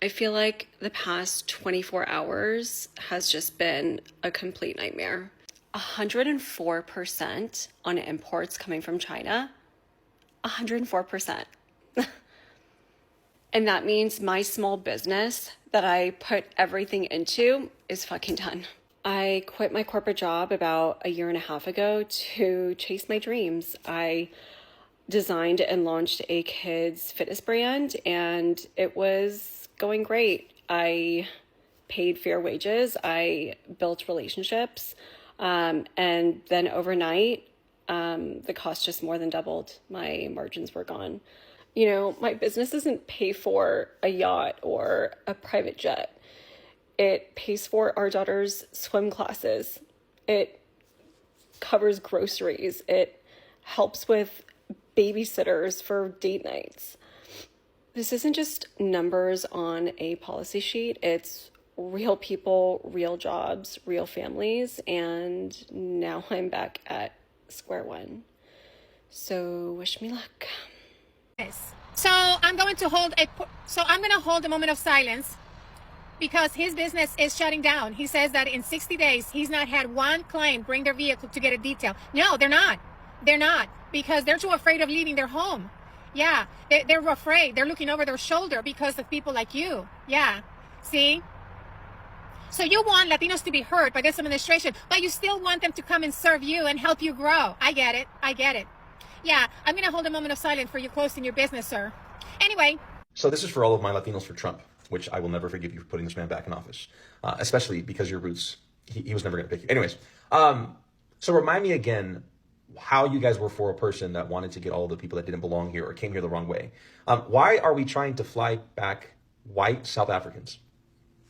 I feel like the past 24 hours has just been a complete nightmare. 104% on imports coming from China. 104%. And that means my small business that I put everything into is fucking done. I quit my corporate job about a year and a half ago to chase my dreams. I designed and launched a kids fitness brand, and it was going great. I paid fair wages. I built relationships. And then overnight, the cost just more than doubled. My margins were gone. You know, my business doesn't pay for a yacht or a private jet. It pays for our daughter's swim classes. It covers groceries. It helps with babysitters for date nights. This isn't just numbers on a policy sheet. It's real people, real jobs, real families. And now I'm back at square one. So wish me luck. So I'm going to hold a moment of silence because his business is shutting down. He says that in 60 days, he's not had one client bring their vehicle to get a detail. No, they're not. They're not, because they're too afraid of leaving their home. Yeah, they're afraid. They're looking over their shoulder because of people like you. Yeah, see? So you want Latinos to be hurt by this administration, but you still want them to come and serve you and help you grow. I get it. I get it. Yeah, I'm going to hold a moment of silence for you closing your business, sir. Anyway. So this is for all of my Latinos for Trump, which I will never forgive you for putting this man back in office, especially because your roots, he was never going to pick you. Anyways, so remind me again how you guys were for a person that wanted to get all the people that didn't belong here or came here the wrong way. Why are we trying to fly back white South Africans?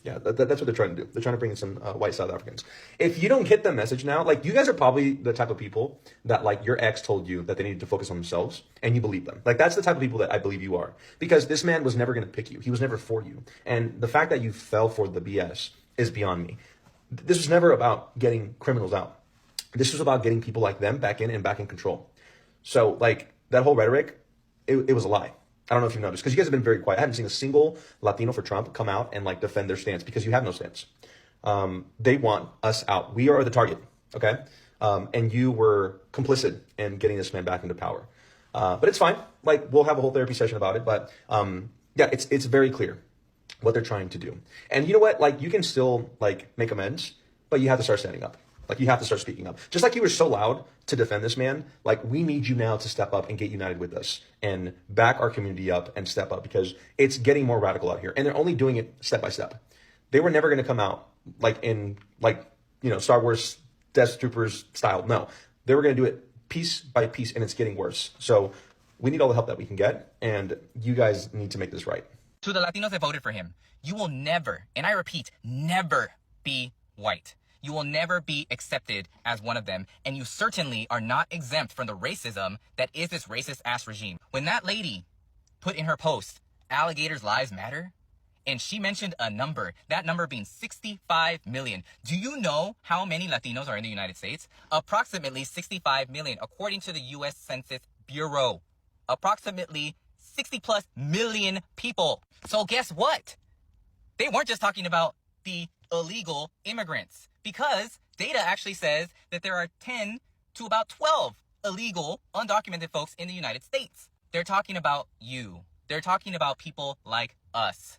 Yeah, that's what they're trying to do. They're trying to bring in some white South Africans. If you don't get the message now, like, you guys are probably the type of people that, like, your ex told you that they needed to focus on themselves and you believe them. Like, that's the type of people that I believe you are, because this man was never going to pick you. He was never for you. And the fact that you fell for the BS is beyond me. This was never about getting criminals out. This was about getting people like them back in and back in control. So, like, that whole rhetoric, it was a lie. I don't know if you've noticed, because you guys have been very quiet. I haven't seen a single Latino for Trump come out and, like, defend their stance, because you have no stance. They want us out. We are the target, okay? And you were complicit in getting this man back into power. But it's fine. Like, we'll have a whole therapy session about it. But yeah, it's very clear what they're trying to do. And you know what? Like, you can still, like, make amends, but you have to start standing up. Like, you have to start speaking up. Just like you were so loud to defend this man, like, we need you now to step up and get united with us and back our community up and step up, because it's getting more radical out here. And they're only doing it step by step. They were never going to come out like in, like, you know, Star Wars Death Troopers style. No, they were going to do it piece by piece, and it's getting worse. So we need all the help that we can get, and you guys need to make this right. To the Latinos that voted for him, you will never, and I repeat, never be white. You will never be accepted as one of them, and you certainly are not exempt from the racism that is this racist-ass regime. When that lady put in her post, alligators' lives matter, and she mentioned a number, that number being 65 million. Do you know how many Latinos are in the United States? Approximately 65 million, according to the U.S. Census Bureau. Approximately 60+ million people. So guess what? They weren't just talking about the illegal immigrants, because data actually says that there are 10 to about 12 illegal, undocumented folks in the United States. They're talking about you. They're talking about people like us,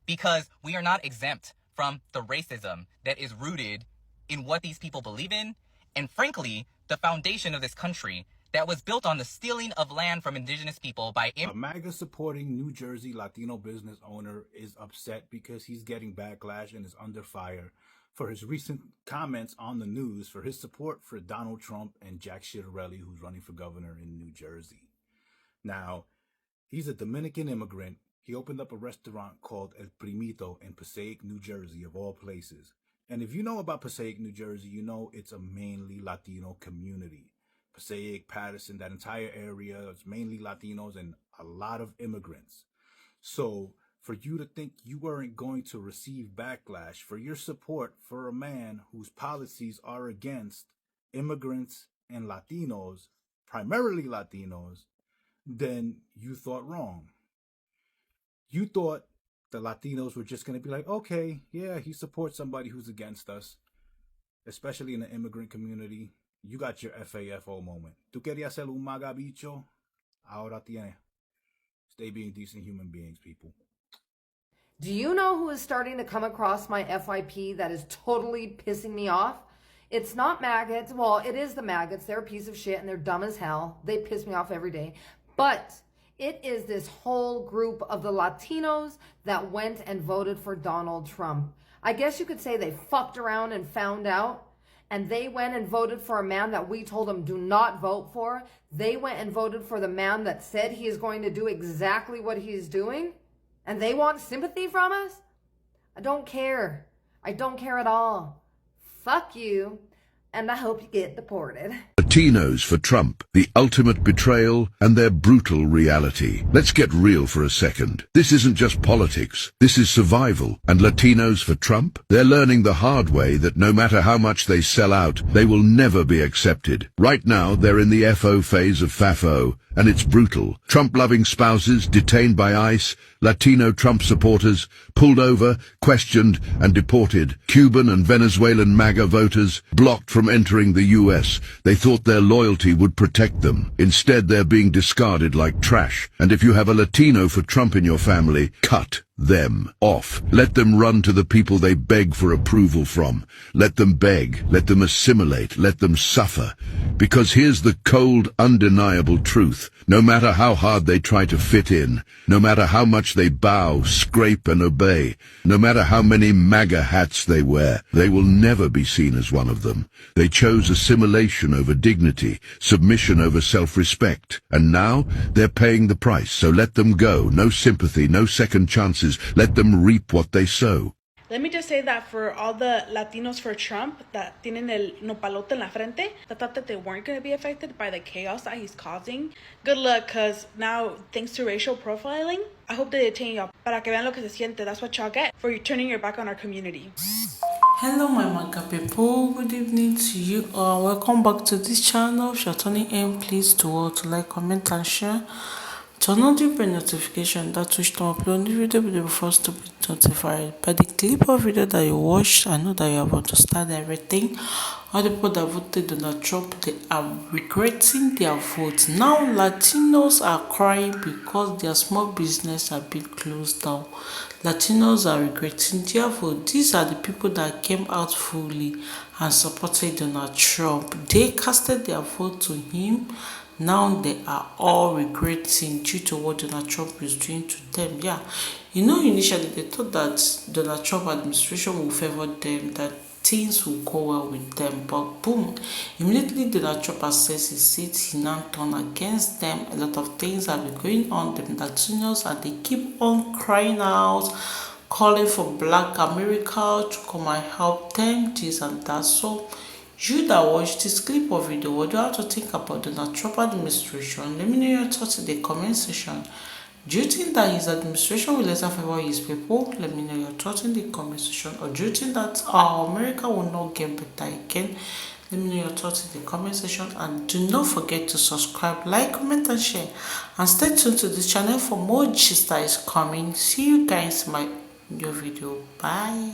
because we are not exempt from the racism that is rooted in what these people believe in, and frankly, the foundation of this country that was built on the stealing of land from indigenous people by A MAGA supporting New Jersey Latino business owner is upset because he's getting backlash and is under fire for his recent comments on the news for his support for Donald Trump and Jack Ciattarelli, who's running for governor in New Jersey. Now, he's a Dominican immigrant. He opened up a restaurant called El Primito in Passaic, New Jersey, of all places. And if you know about Passaic, New Jersey, you know it's a mainly Latino community. Passaic, Patterson, that entire area, it's mainly Latinos and a lot of immigrants. So for you to think you weren't going to receive backlash for your support for a man whose policies are against immigrants and Latinos, primarily Latinos, then you thought wrong. You thought the Latinos were just going to be like, okay, yeah, he supports somebody who's against us, especially in the immigrant community. You got your FAFO moment. Tú querías ser un MAGA bicho, ahora tiene. Stay being decent human beings, people. Do you know who is starting to come across my FYP that is totally pissing me off? It's not maggots. Well, it is the maggots. They're a piece of shit and they're dumb as hell. They piss me off every day. But it is this whole group of the Latinos that went and voted for Donald Trump. I guess you could say they fucked around and found out. And they went and voted for a man that we told them do not vote for. They went and voted for the man that said he is going to do exactly what he is doing. And they want sympathy from us? I don't care. I don't care at all. Fuck you. And I hope you get deported. Latinos for Trump, the ultimate betrayal and their brutal reality. Let's get real for a second. This isn't just politics. This is survival. And Latinos for Trump? They're learning the hard way that no matter how much they sell out, they will never be accepted. Right now, they're in the FO phase of FAFO, and it's brutal. Trump-loving spouses detained by ICE, Latino Trump supporters pulled over, questioned, and deported. Cuban and Venezuelan MAGA voters blocked from entering the US. They thought their loyalty would protect them. Instead, they're being discarded like trash. And if you have a Latino for Trump in your family, cut them off. Let them run to the people they beg for approval from. Let them beg. Let them assimilate. Let them suffer. Because here's the cold, undeniable truth. No matter how hard they try to fit in, no matter how much they bow, scrape, and obey, no matter how many MAGA hats they wear, they will never be seen as one of them. They chose assimilation over dignity, submission over self-respect. And now they're paying the price. So let them go. No sympathy, no second chances. Let them reap what they sow. Let me just say that for all the Latinos for Trump that tienen el nopalote en la frente, that thought that they weren't going to be affected by the chaos that he's causing, good luck, because now, thanks to racial profiling, I hope they detain y'all. Para que vean lo que se siente, that's what y'all get for turning your back on our community. Hello my MAGA people, good evening to you all. Welcome back to this channel. If you're turning in, please do to like, comment and share. Turn on the bell notification that which time upload the video will be first to be notified. By the clip of video that you watched, I know that you have understand everything. All the people that voted Donald Trump, they are regretting their votes. Now Latinos are crying because their small business have been closed down. Latinos are regretting their vote. These are the people that came out fully and supported Donald Trump. They casted their vote to him. Now they are all regretting due to what Donald Trump is doing to them. Yeah, you know, initially they thought that Donald Trump administration will favor them, that things will go well with them, but boom, immediately Donald Trump assessed his seat, he now turned against them. A lot of things have been going on, the Latinos, and they keep on crying out, calling for Black America to come and help them, this and that. So you that watched this clip or video, what do you have to think about the Donald Trump administration? Let me know your thoughts in the comment section. Do you think that his administration will later favor his people? Let me know your thoughts in the comment section. Or do you think that our America will not get better again? Let me know your thoughts in the comment section. And do not forget to subscribe, like, comment and share. And stay tuned to this channel for more gist that is coming. See you guys in my new video. Bye.